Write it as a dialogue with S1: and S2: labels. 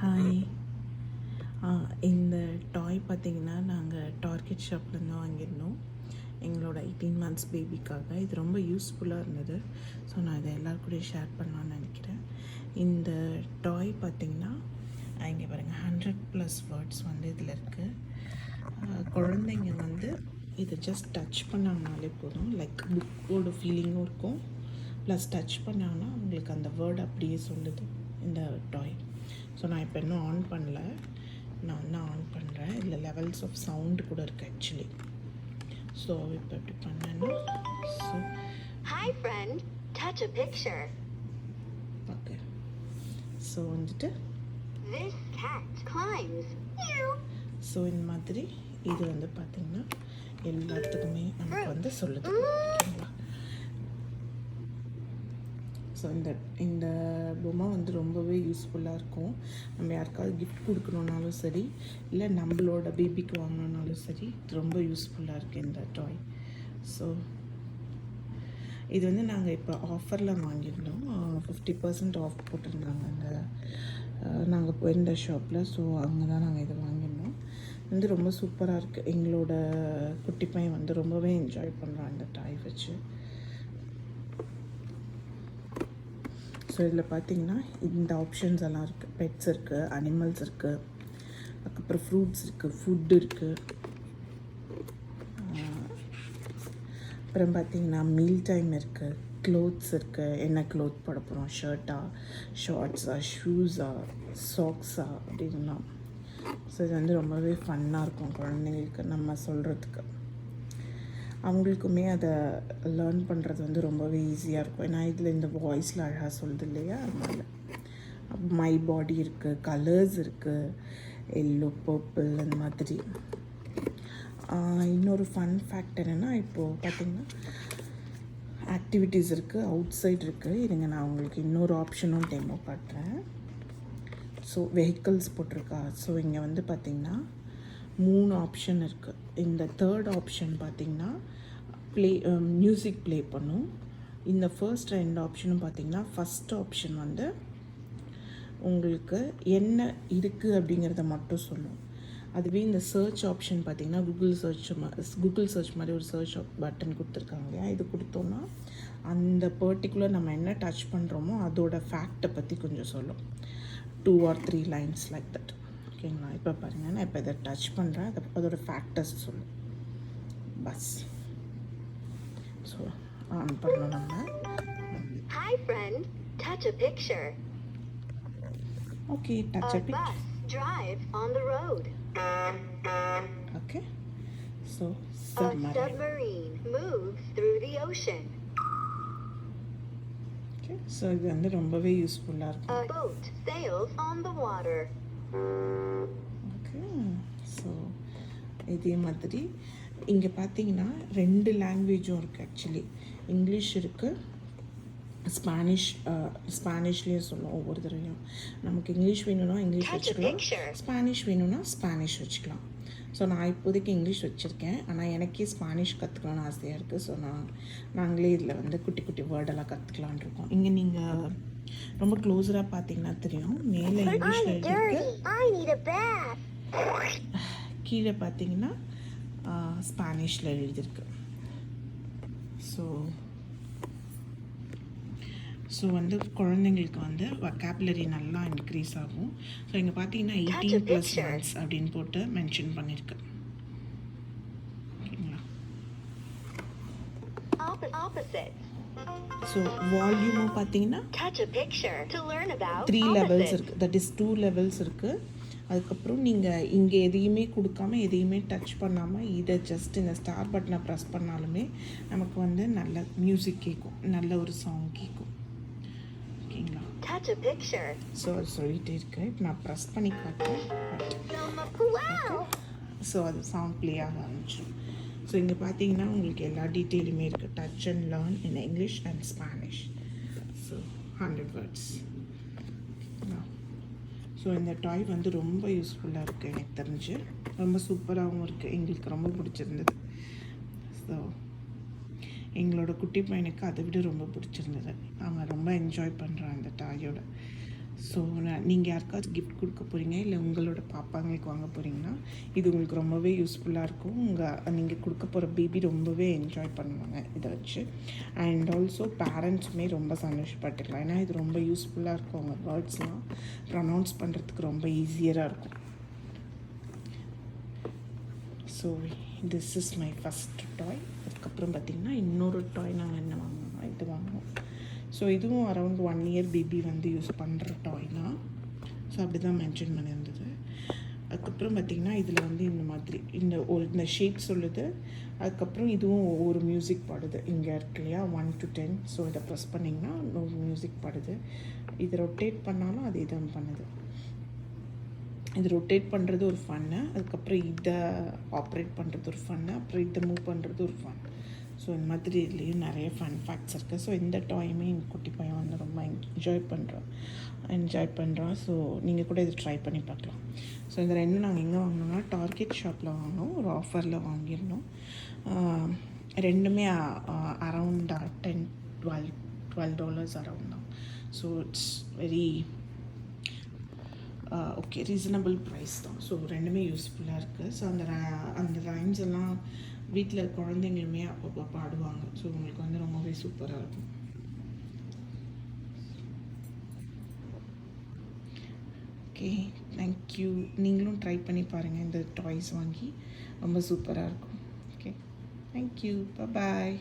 S1: Hi. இந்த டாய் பார்த்திங்கன்னா நாங்கள் டார்கெட் ஷாப்லேருந்து வாங்கியிருந்தோம் எங்களோட 18 மந்த்ஸ் பேபிக்காக. இது ரொம்ப யூஸ்ஃபுல்லாக இருந்தது. ஸோ நான் இதை எல்லாருக்கூடயும் ஷேர் பண்ணலான்னு நினைக்கிறேன். இந்த டாய் பார்த்திங்கன்னா இங்கே பாருங்கள் 100+ வேர்ட்ஸ் வந்து இதில் இருக்குது. குழந்தைங்க வந்து இதை ஜஸ்ட் டச் பண்ணாங்கனாலே போதும், லைக் புக்கோட ஃபீலிங்கும் இருக்கும், ப்ளஸ் டச் பண்ணாங்கன்னா அவங்களுக்கு அந்த வேர்டு அப்படியே சொல்லுது இந்த டாய். ஸோ நான் இப்போ இன்னும் ஆன் பண்ணல, நான் இன்னும் ஆன் பண்ணுறேன். இதில் லெவல்ஸ் ஆஃப் சவுண்டு கூட இருக்குது ஆக்சுவலி. ஸோ இப்போ எப்படி பண்ணேன்னா, so
S2: Hi friend, touch a picture.
S1: Okay. So வந்துட்டு
S2: This cat climbs. Meow.
S1: So இந்த மாதிரி இது வந்து பார்த்திங்கன்னா எல்லாத்துக்குமே நமக்கு வந்து சொல்லுது. ஓகேங்களா? ஸோ இந்த பொம்மை வந்து ரொம்பவே யூஸ்ஃபுல்லாக இருக்கும். நம்ம யாருக்காவது கிஃப்ட் கொடுக்கணுன்னாலும் சரி, இல்லை நம்மளோட பேபிக்கு வாங்கணுன்னாலும் சரி, ரொம்ப யூஸ்ஃபுல்லாக இருக்குது இந்த டாய். ஸோ இது வந்து நாங்கள் இப்போ ஆஃபரில் வாங்கியிருந்தோம். 50% ஆஃப் போட்டிருந்தாங்க அந்த நாங்கள் போயிருந்த ஷாப்பில். ஸோ அங்கே தான் நாங்கள் இதை வாங்கியிருந்தோம். வந்து ரொம்ப சூப்பராக இருக்குது. எங்களோட குட்டி பையன் வந்து ரொம்பவே என்ஜாய் பண்ணுறான் இந்த டாய் வச்சு. ஸோ இதில் பார்த்திங்கன்னா இந்த ஆப்ஷன்ஸ் எல்லாம் இருக்குது. பெட்ஸ் இருக்குது, அனிமல்ஸ் இருக்குது, அதுக்கப்புறம் ஃப்ரூட்ஸ் இருக்குது, ஃபுட் இருக்குது, அப்புறம் பார்த்திங்கன்னா மீல் டைம் இருக்குது, க்ளோத்ஸ் இருக்குது, என்ன க்ளோத் போட போகிறோம், ஷர்ட்டா, ஷார்ட்ஸா, ஷூஸா, சாக்ஸா அப்படின்னா. ஸோ இது வந்து ரொம்பவே ஃபன்னாக இருக்கும் குழந்தைங்களுக்கு நம்ம சொல்கிறதுக்கு. அவங்களுக்குமே அதை லேர்ன் பண்ணுறது வந்து ரொம்பவே ஈஸியாக இருக்கும். ஏன்னா இதில் இந்த வாய்ஸில் அழகாக சொல்லுது இல்லையா, அதனால். மை பாடி இருக்குது, கலர்ஸ் இருக்குது, எல்லோ, பர்பிள், அந்த மாதிரி. இன்னொரு ஃபன் ஃபேக்ட் என்னென்னா, இப்போது பார்த்திங்கன்னா ஆக்டிவிட்டீஸ் இருக்குது, அவுட் சைட் இருக்குது. இதுங்க நான் உங்களுக்கு இன்னொரு ஆப்ஷனும் டெமோ காட்டுறேன். ஸோ வெஹிக்கிள்ஸ் போட்டிருக்கா. ஸோ இங்கே வந்து பார்த்திங்கன்னா 3 ஆப்ஷன் இருக்குது. இந்த தேர்ட் ஆப்ஷன் பார்த்திங்கன்னா மியூசிக் ப்ளே பண்ணும். இந்த ஃபர்ஸ்ட் 2 ஆப்ஷனும் பார்த்திங்கன்னா, ஃபஸ்ட் ஆப்ஷன் வந்து உங்களுக்கு என்ன இருக்குது அப்படிங்கிறத மட்டும் சொல்லும். அதுவே இந்த சர்ச் ஆப்ஷன் பார்த்திங்கன்னா கூகுள் சர்ச் மாதிரி ஒரு சர்ச் பட்டன் கொடுத்துருக்காங்க இல்லையா, இது கொடுத்தோன்னா அந்த பர்டிகுலர் நம்ம என்ன டச் பண்ணுறோமோ அதோட ஃபேக்டை பற்றி கொஞ்சம் சொல்லும். 2 or 3 லைன்ஸ் லைக் தட். ஓகேங்களா? இப்போ பாருங்கள், நான் இப்போ இதை டச் பண்ணுறேன், அதோட ஃபேக்டர்ஸ் சொல்லும். பஸ். ஸோ ஆன் பண்ணணும் நம்ம.
S2: Hi friend, touch a picture.
S1: Okay, touch
S2: A bus drives on the road.
S1: Okay. So
S2: A submarine moves through the ocean.
S1: Okay. So இது வந்து ரொம்பவே யூஸ்ஃபுல்லாக இருக்கும்.
S2: A boat sails on the water.
S1: Okay. So இதே மாதிரி இங்கே பார்த்தீங்கன்னா 2 லாங்குவேஜும் இருக்குது ஆக்சுவலி. இங்கிலீஷ் இருக்குது, ஸ்பானிஷ்லேயும் சொல்லும். ஒவ்வொரு தடவையும் நமக்கு இங்கிலீஷ் வேணும்னா இங்கிலீஷ் வச்சுக்கலாம், ஸ்பானிஷ் வேணும்னா ஸ்பானிஷ் வச்சுக்கலாம். ஸோ நான் இப்போதைக்கு இங்கிலீஷ் வச்சுருக்கேன், ஆனால் எனக்கே ஸ்பானிஷ் கற்றுக்கலான்னு ஆசையாக இருக்குது. ஸோ நாங்களே இதில் வந்து குட்டி குட்டி வேர்டெல்லாம் கற்றுக்கலான் இருக்கோம். இங்கே நீங்கள் ரொம்ப க்ளோஸராக பார்த்தீங்கன்னா தெரியும், மேலே இங்கிலீஷில் எழுதியிருக்கு, கீழே பார்த்தீங்கன்னா ஸ்பானிஷில் எழுதியிருக்கு. ஸோ வந்து குழந்தைங்களுக்கு வந்து வொக்காபுலரி நல்லா இன்க்ரீஸ் ஆகும். ஸோ இங்கே பார்த்தீங்கன்னா 18+ months அப்படின்னு போட்டு மென்ஷன் பண்ணியிருக்கு. ஓகேங்களா? ஸோ வால்யூமும் பார்த்தீங்கன்னா 3 levels இருக்குது. தட் இஸ் 2 levels இருக்குது. அதுக்கப்புறம் நீங்கள் இங்கே எதையுமே கொடுக்காம எதையுமே டச் பண்ணாமல் இதை ஜஸ்ட் இந்த ஸ்டார் பட்டனை ப்ரெஸ் பண்ணாலுமே நமக்கு வந்து நல்ல மியூசிக் கேட்கும், நல்ல ஒரு சாங் கேட்கும். ஓகேங்களா? ஸோ அது சொல்லிகிட்டே இருக்கு. இப்போ நான் ப்ரெஸ் பண்ணி காட்டுறேன். ஸோ அது சவுண்ட் ப்ளே ஆக ஆரம்பிச்சிடும். ஸோ இங்கே பார்த்தீங்கன்னா உங்களுக்கு எல்லா டீட்டெயிலுமே இருக்குது. Touch and learn in English and Spanish. So 100 words. So இந்த டாய் வந்து ரொம்ப யூஸ்ஃபுல்லாக இருக்குது எனக்கு தெரிஞ்சு. ரொம்ப சூப்பராகவும் இருக்குது, எங்களுக்கு ரொம்ப பிடிச்சிருந்தது. ஸோ எங்களோட குட்டி பையனுக்கு அதை விட ரொம்ப பிடிச்சிருந்தது. அவன் ரொம்ப என்ஜாய் பண்ணுறான் இந்த டாயோட. ஸோ நீங்கள் யாருக்காச்சும் கிஃப்ட் கொடுக்க போகிறீங்க இல்லை உங்களோட பாப்பாங்களுக்கு வாங்க போகிறீங்கன்னா இது உங்களுக்கு ரொம்பவே யூஸ்ஃபுல்லாக இருக்கும். நீங்கள் கொடுக்க போகிற பேபி ரொம்பவே என்ஜாய் பண்ணுவாங்க இதை வச்சு. அண்ட் ஆல்சோ பேரண்ட்ஸுமே ரொம்ப சந்தோஷப்பட்டுக்கலாம். ஏன்னா இது ரொம்ப யூஸ்ஃபுல்லாக இருக்கும். அவங்க வேர்ட்ஸ்லாம் ப்ரொனவுன்ஸ் பண்ணுறதுக்கு ரொம்ப ஈஸியராக இருக்கும். So this is my first toy. அதுக்கப்புறம் பார்த்திங்கன்னா இன்னொரு டாய் நாங்கள் என்ன வாங்கினோம்னா இது வாங்கினோம். ஸோ இதுவும் அரௌண்ட் 1 இயர் பேபி வந்து யூஸ் பண்ணுற டாய் தான். ஸோ அப்படி தான் மென்ஷன் பண்ணியிருந்தது. அதுக்கப்புறம் பார்த்திங்கன்னா இதில் வந்து இந்த மாதிரி இந்த ஷேப் சொல்லுது. அதுக்கப்புறம் இதுவும் ஒவ்வொரு மியூசிக் பாடுது. இங்கே இருக்கு இல்லையா 1 to 10. ஸோ இதை ப்ரெஸ் பண்ணிங்கன்னா ஒரு மியூசிக் பாடுது. இதை ரொட்டேட் பண்ணாலும் அதே தான் பண்ணுது. இது ரொட்டேட் பண்ணுறது ஒரு ஃபன்னு, அதுக்கப்புறம் இதை ஆப்ரேட் பண்ணுறது ஒரு ஃபன்னு, அப்புறம் இதை மூவ் பண்ணுறது ஒரு ஃபன். ஸோ இந்த மாதிரி இதுலேயும் நிறைய ஃபன் ஃபேக்ட்ஸ் இருக்குது. ஸோ இந்த டாயுமே எங்கள் குட்டி பையன் வந்து ரொம்ப என்ஜாய் பண்ணுறான். ஸோ நீங்கள் கூட இது ட்ரை பண்ணி பார்க்கலாம். ஸோ இந்த ரெண்டும் நாங்கள் எங்கே வாங்கினோம்னா டார்கெட் ஷாப்பில் வாங்கினோம். ஒரு ஆஃபரில் வாங்கியிருந்தோம். ரெண்டுமே அரவுண்ட் $12 அரவுண்ட் தான். So it's very okay, reasonable price தான். ஸோ ரெண்டுமே யூஸ்ஃபுல்லாக இருக்குது. ஸோ அந்த ரைம்ஸ் எல்லாம் வீட்டில் குழந்தைங்களுமே அப்பப்போ பாடுவாங்க. ஸோ உங்களுக்கு வந்து ரொம்பவே சூப்பராக இருக்கும். Okay, thank you. நீங்களும் ட்ரை பண்ணி பாருங்கள். இந்த டாய்ஸ் வாங்கி ரொம்ப சூப்பராக இருக்கும். Okay, thank you. பாய்.